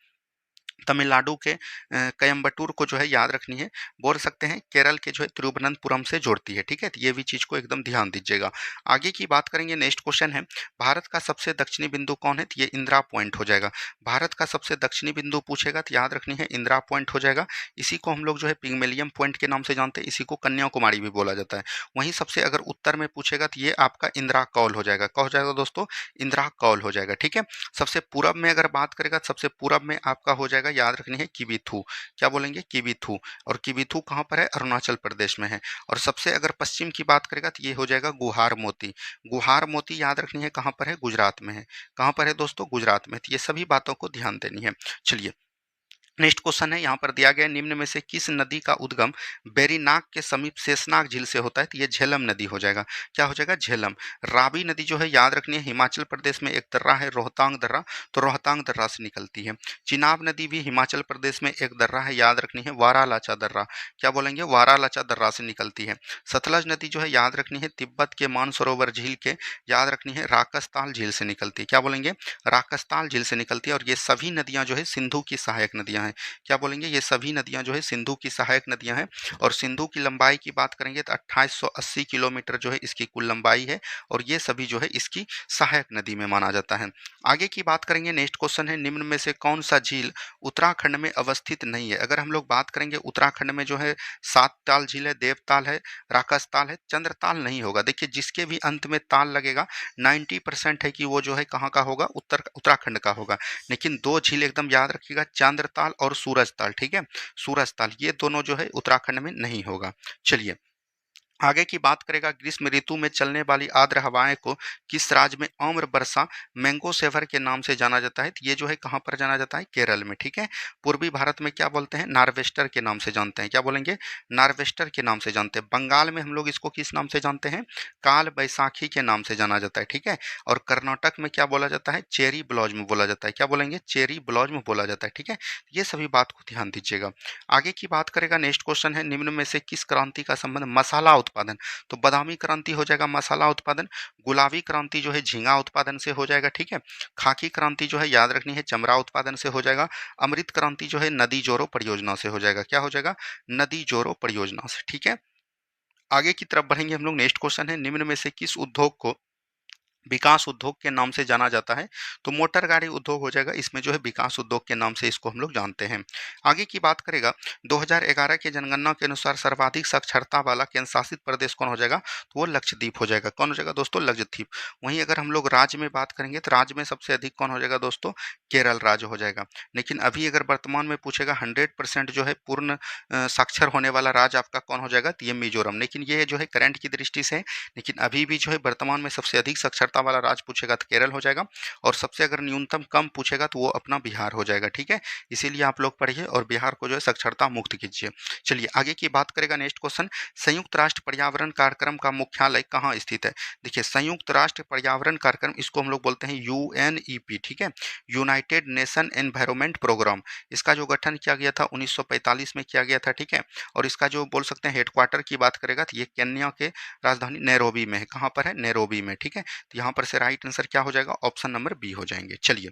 तमिलनाडु के कोयम्बटूर को जो है याद रखनी है, बोल सकते हैं केरल के जो है तिरुवनंतपुरम से जोड़ती है, ठीक है। तो ये भी चीज़ को एकदम ध्यान दीजिएगा। आगे की बात करेंगे नेक्स्ट क्वेश्चन है, भारत का सबसे दक्षिणी बिंदु कौन है, तो ये इंदिरा पॉइंट हो जाएगा। भारत का सबसे दक्षिणी बिंदु पूछेगा तो याद रखनी है इंदिरा पॉइंट हो जाएगा। इसी को हम लोग जो है पिग्मेलियम पॉइंट के नाम से जानते हैं, इसी को कन्याकुमारी भी बोला जाता है। वहीं सबसे अगर उत्तर में पूछेगा तो ये आपका इंदिरा कौल हो जाएगा। क्या हो जाएगा दोस्तों, इंदिरा कौल हो जाएगा, ठीक है। सबसे पूरब में अगर बात करेगा, सबसे पूरब में आपका हो जाएगा याद रखनी है किबीथू। क्या बोलेंगे, किबीथू। और किबीथू कहाँ पर है, अरुणाचल प्रदेश में है। और सबसे अगर पश्चिम की बात करेगा तो ये हो जाएगा गुहार मोती। गुहार मोती याद रखनी है कहाँ पर है, गुजरात में है। कहाँ पर है दोस्तों, गुजरात में। तो ये सभी बातों को ध्यान देनी है। चलिए नेक्स्ट क्वेश्चन है, यहाँ पर दिया गया निम्न में से किस नदी का उद्गम बेरीनाग के समीप शेषनाग झील से होता है? तो ये झेलम नदी हो जाएगा। क्या हो जाएगा? झेलम। रावी नदी जो है याद रखनी है हिमाचल प्रदेश में एक दर्रा है रोहतांग दर्रा, तो रोहतांग दर्रा से निकलती है। चिनाब नदी भी हिमाचल प्रदेश में एक दर्रा है, याद रखनी है वारालाचा दर्रा। क्या बोलेंगे? वारालाचा दर्रा से निकलती है। सतलज नदी जो है याद रखनी है तिब्बत के मानसरोवर झील के, याद रखनी है राकसताल झील से निकलती है। क्या बोलेंगे? राकसताल झील से निकलती है। और ये सभी नदियां जो है सिंधु की सहायक नदियां हैं। क्या बोलेंगे? ये सभी नदियां जो है सिंधु की सहायक नदियां हैं। और सिंधु की लंबाई की बात करेंगे तो 2880 किलोमीटर जो है इसकी कुल लंबाई है। और ये सभी जो है इसकी सहायक नदी में माना जाता है। आगे की बात करेंगे, नेक्स्ट क्वेश्चन है, निम्न में से कौन सा झील उत्तराखंड में अवस्थित नहीं है? अगर हम लोग बात करेंगे उत्तराखंड में जो है सात ताल झील है, देवताल है, राकसताल है, चंद्रताल नहीं होगा। देखिए जिसके भी अंत में ताल लगेगा 90% है कि वो जो है कहाँ का होगा? उत्तराखंड का होगा। लेकिन दो झील एकदम याद रखिएगा, चांद्रताल और सूरजताल। ठीक है, सूरजताल, ये दोनों जो है उत्तराखंड में नहीं होगा। चलिए आगे की बात करेगा, ग्रीष्म ऋतु में चलने वाली आर्द्र हवाएं को किस राज्य में आम्र वर्षा मैंगो सेवर के नाम से जाना जाता है? तो ये जो है कहाँ पर जाना जाता है? केरल में। ठीक है, पूर्वी भारत में क्या बोलते हैं? नार्वेस्टर के नाम से जानते हैं। क्या बोलेंगे? नार्वेस्टर के नाम से जानते हैं। बंगाल में हम लोग इसको किस नाम से जानते हैं? काल बैसाखी के नाम से जाना जाता है। ठीक है, और कर्नाटक में क्या बोला जाता है? चेरी ब्लॉसम बोला जाता है। क्या बोलेंगे? चेरी ब्लॉसम बोला जाता है। ठीक है, ये सभी बात को ध्यान दीजिएगा। आगे की बात करेगा, नेक्स्ट क्वेश्चन है, निम्न में से किस क्रांति का संबंध मसाला उत्पादन? तो बादामी क्रांति हो जाएगा मसाला उत्पादन। गुलाबी क्रांति जो है झींगा उत्पादन से हो जाएगा। ठीक है, खाकी क्रांति जो है याद रखनी है चमड़ा उत्पादन से हो जाएगा। अमृत क्रांति जो है नदी जोरो परियोजना से हो जाएगा। क्या हो जाएगा? नदी जोरो परियोजना से। ठीक है, आगे की तरफ बढ़ेंगे हम लोग। नेक्स्ट क्वेश्चन है, निम्न में से किस उद्योग को विकास उद्योग के नाम से जाना जाता है? तो मोटर गाड़ी उद्योग हो जाएगा, इसमें जो है विकास उद्योग के नाम से इसको हम लोग जानते हैं। आगे की बात करेगा, 2011 के जनगणना के अनुसार सर्वाधिक साक्षरता वाला केंद्र शासित प्रदेश कौन हो जाएगा? तो वो लक्षद्वीप हो जाएगा। कौन हो जाएगा दोस्तों? लक्षद्वीप। वहीं अगर हम लोग राज्य में बात करेंगे तो राज्य में सबसे अधिक कौन हो जाएगा दोस्तों? केरल राज्य हो जाएगा। लेकिन अभी अगर वर्तमान में पूछेगा 100% जो है पूर्ण साक्षर होने वाला राज्य आपका कौन हो जाएगा? तो ये मिजोरम। लेकिन ये जो है करंट की दृष्टि से, लेकिन अभी भी जो है वर्तमान में सबसे अधिक साक्षरता वाला राज्य पूछेगा तो केरल हो जाएगा। और सबसे अगर न्यूनतम कम पूछेगा तो वो अपना बिहार हो जाएगा। ठीक है, इसीलिए आप लोग पढ़िए और बिहार को जो है साक्षरता मुक्त कीजिए। चलिए आगे की बात करेगा, नेक्स्ट क्वेश्चन, संयुक्त राष्ट्र पर्यावरण कार्यक्रम का मुख्यालय कहाँ स्थित है? देखिए संयुक्त राष्ट्र पर्यावरण कार्यक्रम, इसको हम लोग बोलते हैं यूएनईपी। ठीक है, यूनाइटेड नेशन एनवायरमेंट प्रोग्राम। इसका जो गठन किया गया था 1945 में किया गया था। ठीक है, और इसका जो बोल सकते हैं हेडक्वार्टर की बात करेगा तो ये केन्या के राजधानी नैरोबी में है। कहाँ पर है? नैरोबी में। ठीक है, तो यहाँ पर से राइट आंसर क्या हो जाएगा? ऑप्शन नंबर बी हो जाएंगे। चलिए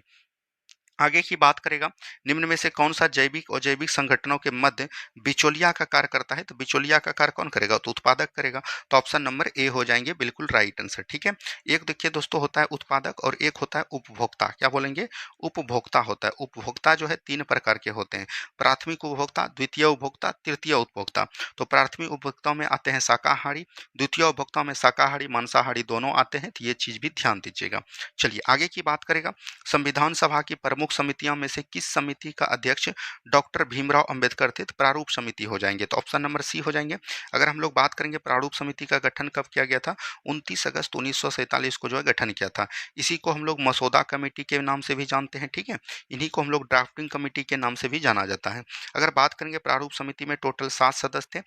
आगे की बात करेगा, निम्न में से कौन सा जैविक और जैविक संगठनों के मध्य बिचौलिया का कार्य करता है? तो बिचौलिया का कार्य कौन करेगा? तो उत्पादक करेगा। तो ऑप्शन नंबर ए हो जाएंगे बिल्कुल राइट आंसर। ठीक है, एक देखिए दोस्तों होता है उत्पादक और एक होता है उपभोक्ता। क्या बोलेंगे? उपभोक्ता होता है। उपभोक्ता जो है तीन प्रकार के होते हैं, प्राथमिक उपभोक्ता, द्वितीय उपभोक्ता, तृतीय उपभोक्ता। तो प्राथमिक उपभोक्ता में आते हैं शाकाहारी, द्वितीय उपभोक्ता में शाकाहारी मांसाहारी दोनों आते हैं। तो ये चीज भी ध्यान दीजिएगा। चलिए आगे की बात करेगा, संविधान सभा की प्रमुख समितियों में से किस समिति का अध्यक्ष डॉक्टर भीमराव अंबेडकर थे? तो प्रारूप समिति हो जाएंगे। तो ऑप्शन नंबर सी हो जाएंगे। अगर हम लोग बात करेंगे प्रारूप समिति का गठन कब किया गया था? 29 अगस्त 1947 को जो है गठन किया था। इसी को हम लोग मसौदा कमेटी के नाम से भी जानते हैं। ठीक है, इन्हीं को हम लोग ड्राफ्टिंग कमेटी के नाम से भी जाना जाता है। अगर बात करेंगे प्रारूप समिति में टोटल 7 सदस्य थे,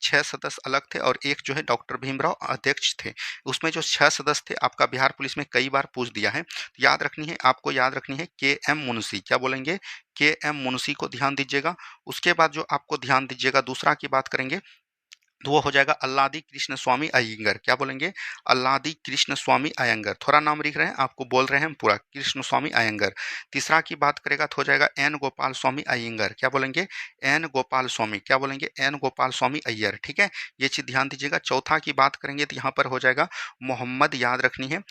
6 सदस्य अलग थे और एक जो है डॉक्टर भीमराव अध्यक्ष थे। उसमें जो 6 सदस्य थे, आपका बिहार पुलिस में कई बार पूछ दिया है, याद रखनी है, आपको याद रखनी है के एम मुंशी। क्या बोलेंगे? के एम मुंशी को ध्यान दीजिएगा। उसके बाद जो आपको ध्यान दीजिएगा, दूसरा की बात करेंगे तो वो हो जाएगा अल्लादी कृष्ण स्वामी अयंगर। क्या बोलेंगे? अल्लादी कृष्ण स्वामी अयंगर। थोड़ा नाम लिख रहे हैं, आपको बोल रहे हैं हम पूरा, कृष्ण स्वामी अयंगर। तीसरा की बात करेगा तो हो जाएगा एन गोपाल स्वामी अयंगर। क्या बोलेंगे? एन गोपाल स्वामी। क्या बोलेंगे? एन गोपाल स्वामी अय्यर। ठीक है, ये चीज ध्यान दीजिएगा। चौथा की बात करेंगे तो यहाँ पर हो जाएगा मोहम्मद, याद रखनी है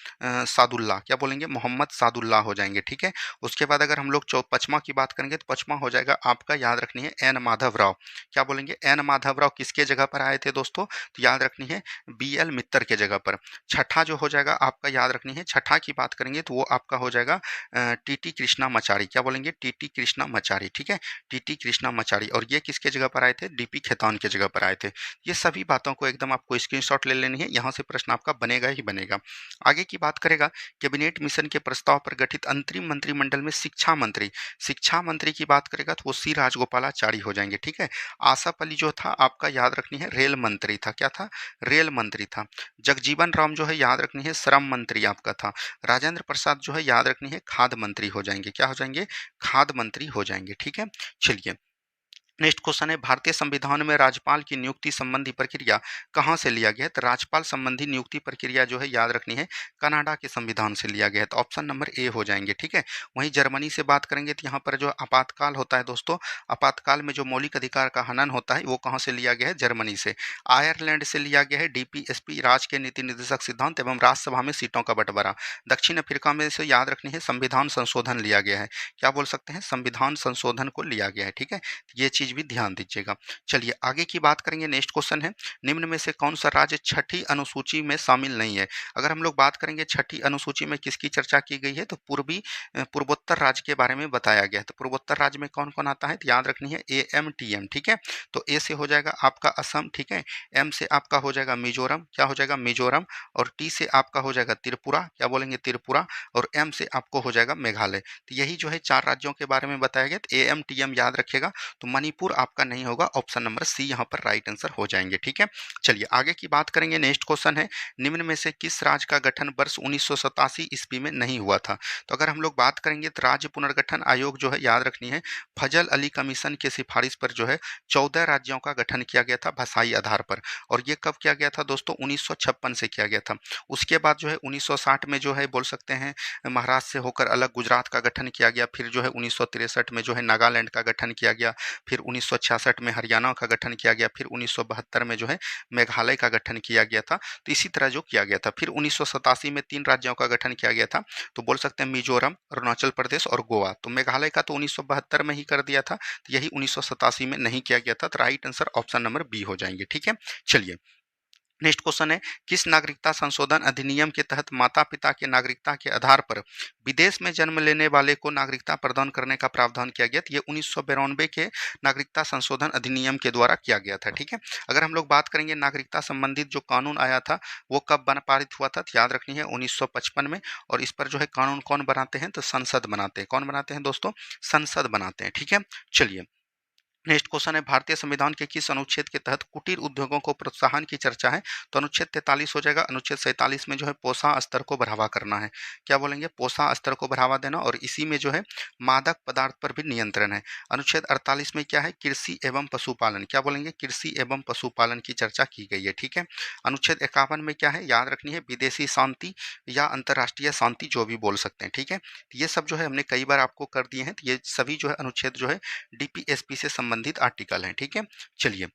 सादुल्ला। क्या बोलेंगे? मोहम्मद सादुल्ला हो जाएंगे। ठीक है, उसके बाद अगर हम लोग पचमा की बात करेंगे तो पचमा हो जाएगा आपका, याद रखनी है एन माधव राव। क्या बोलेंगे? एन माधव राव किसके जगह पर आए आए थे दोस्तों, तो याद रखनी है BL मित्तर के जगह पर। छठा जो हो जाएगा आपका, याद रखनी है, छठा की बात करेंगे तो वो आपका हो जाएगा TT कृष्णामाचारी। क्या बोलेंगे? TT कृष्णामाचारी, ठीक है, TT कृष्णामाचारी। और ये किसके जगह पर आए थे? DP खेतान के जगह पर आए थे। ये सभी बातों को एकदम आपको स्क्रीनशॉट ले लेनी है, यहाँ से प्रश्न आपका बनेगा ही बनेगा। आगे की बात करेगा, कैबिनेट मिशन के प्रस्ताव पर गठित अंतरिम मंत्रिमंडल में शिक्षा मंत्री की बात करेगा तो वो C राजगोपालाचारी हो जाएंगे, ठीक है। आसफ अली जो था आपका, याद रखनी है, रेल मंत्री था। क्या था? रेल मंत्री था। जगजीवन राम जो है, याद रखनी है, श्रम मंत्री आपका था। राजेंद्र प्रसाद जो है, याद रखनी है, खाद्य मंत्री हो जाएंगे। क्या हो जाएंगे? खाद्य मंत्री हो जाएंगे, ठीक है। चलिए, नेक्स्ट क्वेश्चन है, भारतीय संविधान में राज्यपाल की नियुक्ति संबंधी प्रक्रिया कहाँ से लिया गया है? तो राज्यपाल संबंधी नियुक्ति प्रक्रिया जो है, याद रखनी है, कनाडा के संविधान से लिया गया है। तो ऑप्शन नंबर ए हो जाएंगे, ठीक है। वहीं जर्मनी से बात करेंगे तो यहाँ पर जो आपातकाल होता है दोस्तों, आपातकाल में जो मौलिक अधिकार का हनन होता है वो कहाँ से लिया गया है? जर्मनी से। आयरलैंड से लिया गया है DPSP, राज के नीति निर्देशक सिद्धांत एवं राज्यसभा में सीटों का बंटवारा। दक्षिण अफ्रीका में से, याद रखनी है, संविधान संशोधन लिया गया है। क्या बोल सकते हैं? संविधान संशोधन को लिया गया है, ठीक है। ये चीज भी ध्यान दीजिएगा। चलिए आगे की बात करेंगे। नेक्स्ट क्वेश्चन है, निम्न में से कौन सा राज्य छठी अनुसूची में शामिल नहीं है? अगर हम लोग बात करेंगे छठी अनुसूची में किसकी चर्चा की गई है, तो पूर्वोत्तर राज्य के बारे में बताया गया है। तो पूर्वोत्तर राज्य में कौन कौन आता है? तो याद रखनी है AMTM, ठीक है। तो ए से हो जाएगा आपका असम, ठीक है। M से आपका हो जाएगा मिजोरम। क्या हो जाएगा? मिजोरम। और T से आपका हो जाएगा त्रिपुरा। क्या बोलेंगे? त्रिपुरा। और M से आपको हो जाएगा मेघालय। तो यही जो है 4 राज्यों के बारे में बताया गया। तो AMTM याद रखिएगा। तो मणिपुर आपका नहीं होगा, ऑप्शन नंबर सी यहाँ पर राइट आंसर हो जाएंगे, ठीक है। चलिए आगे की बात करेंगे। नेक्स्ट क्वेश्चन है, निम्न में से किस राज्य का गठन वर्ष 1987 ईस्वी में नहीं हुआ था? तो अगर हम लोग बात करेंगे तो राज्य पुनर्गठन आयोग जो है, याद रखनी है, फजल अली कमीशन के सिफारिश पर जो है 14 राज्यों का गठन किया गया था भाषाई आधार पर। और ये कब किया गया था दोस्तों? 1956 से किया गया था। उसके बाद जो है 1960 में जो है, बोल सकते हैं, महाराष्ट्र से होकर अलग गुजरात का गठन किया गया। फिर जो है 1963 में जो है नागालैंड का गठन किया गया। फिर 1966 में हरियाणा का गठन किया गया। फिर 1972 में जो है मेघालय का गठन किया गया था। तो इसी तरह जो किया गया था। फिर 1987 में 3 राज्यों का गठन किया गया था। तो बोल सकते हैं मिजोरम, अरुणाचल प्रदेश और गोवा। तो मेघालय का तो 1972 में ही कर दिया था, तो यही 1987 में नहीं किया गया था। तो right answer option number B हो जाएंगे, ठीक है। चलिए नेक्स्ट क्वेश्चन है, किस नागरिकता संशोधन अधिनियम के तहत माता पिता के नागरिकता के आधार पर विदेश में जन्म लेने वाले को नागरिकता प्रदान करने का प्रावधान किया गया? ये 1992 के नागरिकता संशोधन अधिनियम के द्वारा किया गया था, ठीक है। अगर हम लोग बात करेंगे नागरिकता संबंधित जो कानून आया था वो कब पारित हुआ था, तो याद रखनी है 1955 में। और इस पर जो है कानून कौन बनाते हैं? तो संसद बनाते हैं। कौन बनाते हैं दोस्तों? संसद बनाते हैं, ठीक है। चलिए नेक्स्ट क्वेश्चन है, भारतीय संविधान के किस अनुच्छेद के तहत कुटीर उद्योगों को प्रोत्साहन की चर्चा है? तो अनुच्छेद 43 हो जाएगा। अनुच्छेद 47 में जो है पोषण स्तर को बढ़ावा करना है। क्या बोलेंगे? पोषण स्तर को बढ़ावा देना। और इसी में जो है मादक पदार्थ पर भी नियंत्रण है। अनुच्छेद 48 में क्या है? कृषि एवं पशुपालन। क्या बोलेंगे? कृषि एवं पशुपालन की चर्चा की गई है, ठीक है। अनुच्छेद 51 में क्या है? याद रखनी है विदेशी शांति या अंतर्राष्ट्रीय शांति, जो भी बोल सकते हैं, ठीक है। ये सब जो है हमने कई बार आपको कर दिए हैं। तो ये सभी जो है अनुच्छेद जो है DPSP से संबंधित आर्टिकल हैं, ठीक है। चलिए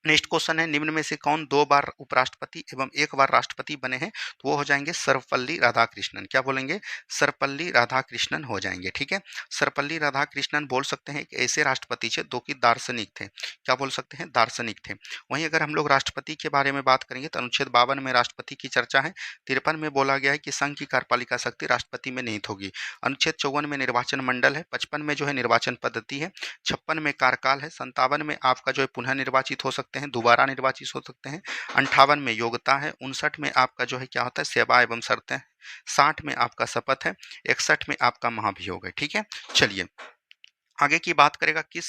नेक्स्ट क्वेश्चन है, निम्न में से कौन 2 बार उपराष्ट्रपति एवं 1 बार राष्ट्रपति बने हैं? तो वो हो जाएंगे सर्वपल्ली राधाकृष्णन। क्या बोलेंगे? सर्वपल्ली राधाकृष्णन हो जाएंगे, ठीक है। सर्वपल्ली राधाकृष्णन बोल सकते हैं एक ऐसे राष्ट्रपति थे जो कि दार्शनिक थे। क्या बोल सकते हैं? दार्शनिक थे। वहीं अगर हम लोग राष्ट्रपति के बारे में बात करेंगे तो अनुच्छेद 52 में राष्ट्रपति की चर्चा है। 53 में बोला गया है कि संघ की कार्यपालिका शक्ति राष्ट्रपति में निहित होगी। अनुच्छेद 54 में निर्वाचन मंडल है। 55 में जो है निर्वाचन पद्धति है। 56 में कार्यकाल है। 57 में आपका जो है पुनः निर्वाचित हो सकते हैं, दोबारा निर्वाचित हो सकते हैं। 58 में योग्यता है। 59 में आपका जो है क्या होता है? सेवा एवं शर्तें। 60 में आपका शपथ है। 61 में आपका महाभियोग है, ठीक है। चलिए आगे की बात करेगा, किस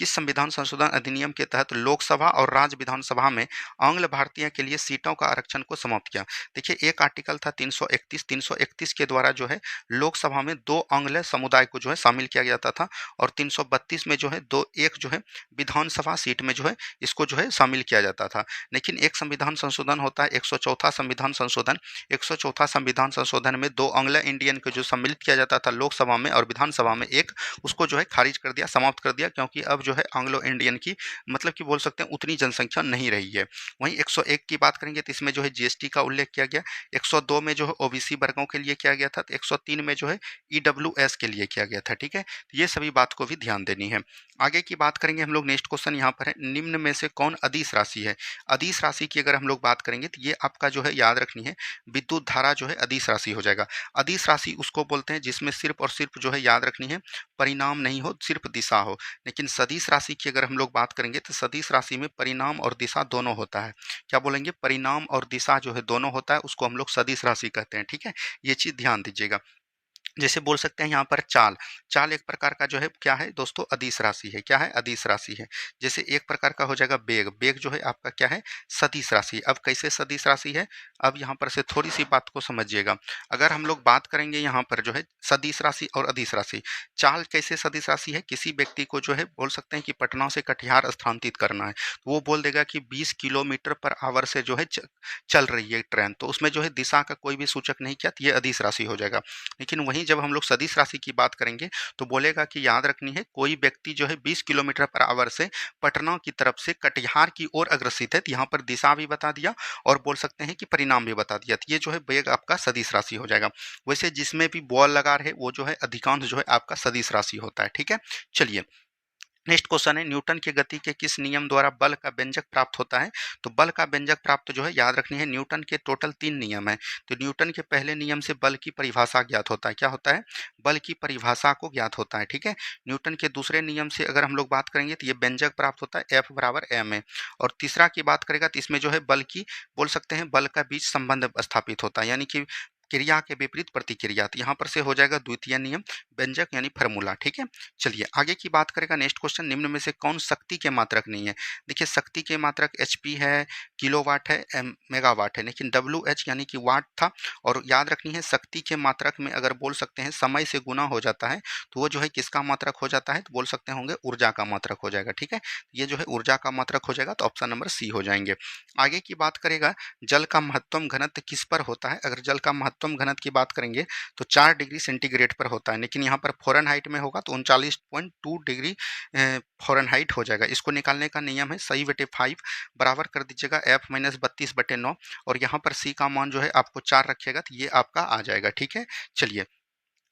संविधान संशोधन अधिनियम के तहत लोकसभा और राज्य विधानसभा में आंग्ल भारतीय के लिए सीटों का आरक्षण को समाप्त किया? देखिए एक आर्टिकल था 331 के द्वारा जो है लोकसभा में 2 आंग्ल समुदाय को जो है शामिल किया जाता था। और 332 में जो है एक जो है विधानसभा सीट में जो है इसको जो है शामिल किया जाता था। लेकिन एक संविधान संशोधन होता है 104वां संविधान संशोधन। 104वां संविधान संशोधन में 2 आंग्ल इंडियन को जो सम्मिलित किया जाता था लोकसभा में और विधानसभा में एक, उसको जो है खारिज कर दिया, समाप्त कर दिया, क्योंकि अब जो है एंग्लो इंडियन की मतलब कि बोल सकते हैं उतनी जनसंख्या नहीं रही है। वहीं 101 की बात करेंगे तो इसमें जो है जीएसटी का उल्लेख किया गया, 102 में जो है ओबीसी वर्गों के लिए किया गया था, तो 103 में जो है ईडब्ल्यूएस के लिए किया गया था। ठीक है, तो ये सभी बात को भी ध्यान देनी है। आगे की बात करेंगे हम लोग, नेक्स्ट क्वेश्चन यहाँ पर है, निम्न में से कौन अदिश राशि है? अदिश राशि की अगर हम लोग बात करेंगे तो ये आपका जो है याद रखनी है, विद्युत धारा जो है अदिश राशि हो जाएगा। अदिश राशि उसको बोलते हैं जिसमें सिर्फ और सिर्फ जो है याद रखनी है परिणाम नहीं हो, सिर्फ दिशा हो। लेकिन सदिश राशि की अगर हम लोग बात करेंगे तो सदिश राशि में परिणाम और दिशा दोनों होता है। क्या बोलेंगे? परिणाम और दिशा जो है दोनों होता है, उसको हम लोग सदिश राशि कहते हैं। ठीक है, ये चीज ध्यान दीजिएगा। जैसे बोल सकते हैं यहाँ पर चाल, चाल एक प्रकार का जो है क्या है दोस्तों? अदिश राशि है। क्या है? अदिश राशि है। जैसे एक प्रकार का हो जाएगा वेग, वेग जो है आपका क्या है? सदिश राशि। अब कैसे सदिश राशि है? अब यहाँ पर से थोड़ी सी बात को समझिएगा। अगर हम लोग बात करेंगे यहाँ पर जो है सदिश राशि और अदिश राशि, चाल कैसे सदिश राशि है? किसी व्यक्ति को जो है बोल सकते हैं कि पटना से कटिहार स्थानांतरित करना है, तो वो बोल देगा कि 20 किलोमीटर पर आवर से जो है चल रही है ट्रेन, तो उसमें जो है दिशा का कोई भी सूचक नहीं किया, तो ये अदिश राशि हो जाएगा। लेकिन वहीं जब हम लोग सदिश राशि की बात करेंगे तो बोलेगा कि याद रखनी है कोई व्यक्ति जो है 20 किलोमीटर पर आवर से पटना की तरफ से कटिहार की ओर अग्रसित है, तो यहाँ पर दिशा भी बता दिया और बोल सकते हैं कि परिणाम भी बता दिया, तो ये जो है वेग आपका सदिश राशि हो जाएगा। वैसे जिसमें भी बॉल लगा रहे वो जो है अधिकांश जो है आपका सदिश राशि होता है। ठीक है, चलिए नेक्स्ट क्वेश्चन है, न्यूटन के गति के किस नियम द्वारा बल का व्यंजक प्राप्त होता है? तो बल का व्यंजक प्राप्त जो है याद रखनी है, न्यूटन के टोटल 3 नियम है। तो न्यूटन के पहले नियम से बल की परिभाषा ज्ञात होता है। क्या होता है? बल की परिभाषा को ज्ञात होता है। ठीक है, न्यूटन के दूसरे नियम से अगर हम लोग बात करेंगे तो ये व्यंजक प्राप्त होता है F बराबर ma। और तीसरा की बात करेगा तो इसमें जो है बल की बोल सकते हैं बल का बीच संबंध स्थापित होता है, यानी कि क्रिया के विपरीत प्रतिक्रिया, तो यहाँ पर से हो जाएगा द्वितीय नियम, व्यंजक यानी फार्मूला। ठीक है, चलिए आगे की बात करेगा। नेक्स्ट क्वेश्चन, निम्न में से कौन शक्ति के मात्रक नहीं है? देखिए शक्ति के मात्रक एचपी है, किलोवाट है, मेगावाट है, लेकिन डब्ल्यू एच यानी कि वाट था। और याद रखनी है शक्ति के मात्रक में अगर बोल सकते हैं समय से गुना हो जाता है तो वो जो है किसका मात्रक हो जाता है? तो बोल सकते होंगे ऊर्जा का मात्रक हो जाएगा। ठीक है, ये जो है ऊर्जा का मात्रक हो जाएगा, तो ऑप्शन नंबर सी हो जाएंगे। आगे की बात करेगा, जल का महत्तम घनत्व किस पर होता है? अगर जल का महत्तम घनत्व की बात करेंगे तो 4 डिग्री सेंटीग्रेड पर होता है, लेकिन यहाँ पर फ़ारेनहाइट में होगा तो 39.2 डिग्री फ़ारेनहाइट हो जाएगा। इसको निकालने का नियम है सही बटे 5 बराबर कर दीजिएगा F माइनस 32/9, और यहाँ पर C का मान जो है आपको 4 रखिएगा तो ये आपका आ जाएगा। ठीक है, चलिए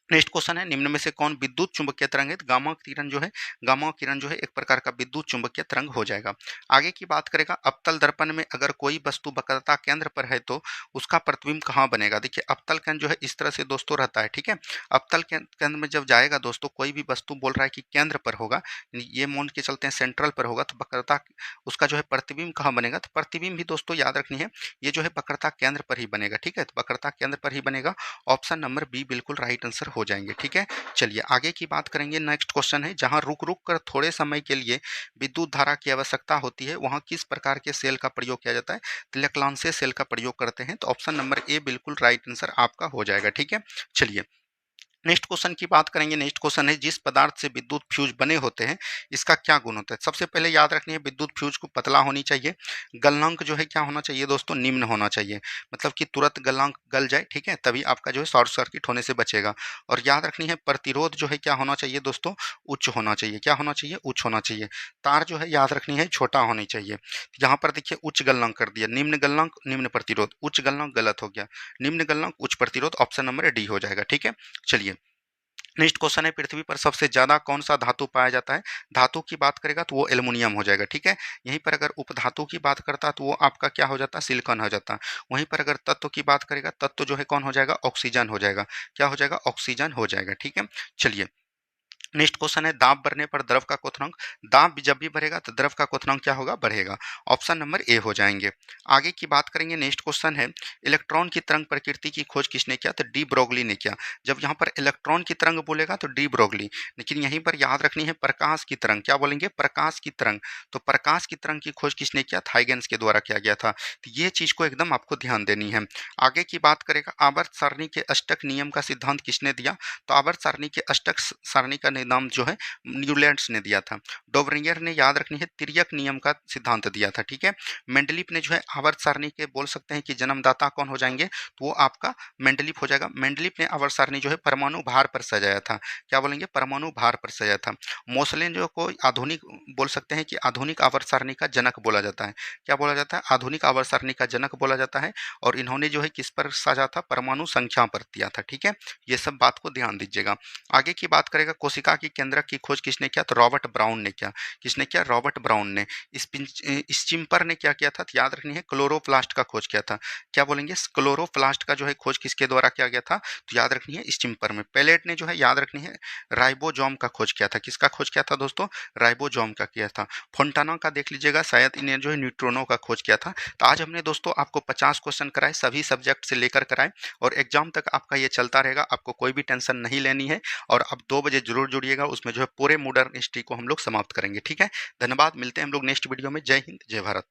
नेक्स्ट क्वेश्चन है, निम्न में से कौन विद्युत चुंबकीय तरंग है? गामा किरण जो है, गामा किरण जो है एक प्रकार का विद्युत चुंबकीय तरंग हो जाएगा। आगे की बात करेगा, अवतल दर्पण में अगर कोई वस्तु वक्रता केंद्र पर है तो उसका प्रतिबिंब कहाँ बनेगा? देखिए अवतल केंद्र जो है इस तरह से दोस्तों रहता है। ठीक है, अवतल केंद्र में जब जाएगा दोस्तों, कोई भी वस्तु बोल रहा है कि केंद्र पर होगा, ये मान के चलते हैं सेंट्रल पर होगा, तो वक्रता उसका जो है प्रतिबिंब कहाँ बनेगा? तो प्रतिबिंब भी दोस्तों याद रखनी है, ये जो है वक्रता केंद्र पर ही बनेगा। ठीक है, तो वक्रता केंद्र पर ही बनेगा, ऑप्शन नंबर बी बिल्कुल राइट आंसर हो जाएंगे। ठीक है, चलिए आगे की बात करेंगे। नेक्स्ट क्वेश्चन है, जहां रुक रुक कर थोड़े समय के लिए विद्युत धारा की आवश्यकता होती है वहां किस प्रकार के सेल का प्रयोग किया जाता है? तो लेक्लांसे सेल का प्रयोग करते हैं, तो ऑप्शन नंबर ए बिल्कुल राइट आंसर आपका हो जाएगा। ठीक है, चलिए नेक्स्ट क्वेश्चन की बात करेंगे। नेक्स्ट क्वेश्चन है, जिस पदार्थ से विद्युत फ्यूज बने होते हैं इसका क्या गुण होता है? सबसे पहले याद रखनी है विद्युत फ्यूज को पतला होनी चाहिए, गलनांक जो है क्या होना चाहिए दोस्तों? निम्न होना चाहिए, मतलब कि तुरंत गलनांक गल जाए। ठीक है, तभी आपका जो है शॉर्ट सर्किट होने से बचेगा। और याद रखनी है प्रतिरोध जो है क्या होना चाहिए दोस्तों? उच्च होना चाहिए। क्या होना चाहिए? उच्च होना चाहिए। तार जो है याद रखनी है छोटा होनी चाहिए। यहाँ पर देखिए उच्च गलनांक कर दिया, निम्न गलनांक निम्न प्रतिरोध, उच्च गलनांक गलत हो गया, निम्न गलनांक उच्च प्रतिरोध, ऑप्शन नंबर डी हो जाएगा। ठीक है, चलिए नेक्स्ट क्वेश्चन है, पृथ्वी पर सबसे ज्यादा कौन सा धातु पाया जाता है? धातु की बात करेगा तो वो एल्युमिनियम हो जाएगा। ठीक है, यहीं पर अगर उपधातु की बात करता तो वो आपका क्या हो जाता? सिलिकॉन हो जाता। वहीं पर अगर तत्व की बात करेगा, तत्व जो है कौन हो जाएगा? ऑक्सीजन हो जाएगा। क्या हो जाएगा? ऑक्सीजन हो जाएगा। ठीक है, चलिए नेक्स्ट क्वेश्चन है, दाब बढ़ने पर द्रव का क्वथनांक, दाब जब भी बढ़ेगा तो द्रव का क्वथनांक क्या होगा? बढ़ेगा, ऑप्शन नंबर ए हो जाएंगे। आगे की बात करेंगे। नेक्स्ट क्वेश्चन है, इलेक्ट्रॉन की तरंग प्रकृति की खोज किसने किया? तो डी ब्रोगली ने किया। जब यहाँ पर इलेक्ट्रॉन की तरंग बोलेगा तो डी ब्रोगली, लेकिन यहीं पर याद रखनी है प्रकाश की तरंग, क्या बोलेंगे? प्रकाश की तरंग, तो प्रकाश की तरंग की खोज किसने किया? हाइगेंस के द्वारा किया गया था, तो ये चीज को एकदम आपको ध्यान देनी है। आगे की बात करेगा, आवर्त सारणी के अष्टक नियम का सिद्धांत किसने दिया? तो आवर्त सारणी के अष्टक सारणी का नाम जो है न्यूलैंड्स ने दिया था। डोबरिंगर ने याद रखनी है तिर्यक नियम का सिद्धांत दिया था, ठीक है। मेंडलीफ ने जो है आवर्त सारणी के बोल सकते हैं कि जन्मदाता कौन हो जाएंगे, तो वो आपका मेंडलीफ हो जाएगा। मेंडलीफ ने आवर्त सारणी जो है परमाणु भार पर सजाया था, क्या बोलेंगे, परमाणु भार पर सजाया था। मोसले जो को आधुनिक बोल सकते हैं कि आधुनिक आवर्त सारणी का जनक बोला जाता है, क्या बोला जाता है, आधुनिक आवर्त सारणी का जनक बोला जाता है। और इन्होंने जो है किस पर साजा था, परमाणु संख्या पर दिया था, ठीक है। ये सब बात को ध्यान दीजिएगा। आगे की बात करेगा, कोशिका की केंद्रक की खोज किसने किया, तो रॉबर्ट ब्राउन ने किया। किसने किया, रॉबर्ट ब्राउन ने। स्चिम्पर ने क्या किया था, तो याद रखनी है क्लोरोप्लास्ट का खोज किया था। क्या बोलेंगे, क्लोरोप्लास्ट का जो है खोज किसके द्वारा किया गया था, तो याद रखनी है स्चिम्पर में। पेलेट ने जो है याद रखनी है राइबोसोम का खोज किया था। किसका खोज किया था दोस्तों, राइबोसोम का किया था। फोंटाना का देख लीजिएगा, शायद इन्हें जो है न्यूट्रॉनों का खोज किया था। तो आज हमने दोस्तों आपको 50 क्वेश्चन कराए, सभी सब्जेक्ट से लेकर कराए, और एग्जाम तक आपका ये चलता रहेगा, आपको कोई भी टेंशन नहीं लेनी है। और अब 2 बजे जरूर जुड़िएगा, उसमें जो है पूरे मॉडर्न हिस्ट्री को हम लोग समाप्त करेंगे, ठीक है। धन्यवाद, मिलते हैं हम लोग नेक्स्ट वीडियो में। जय हिंद, जय भारत।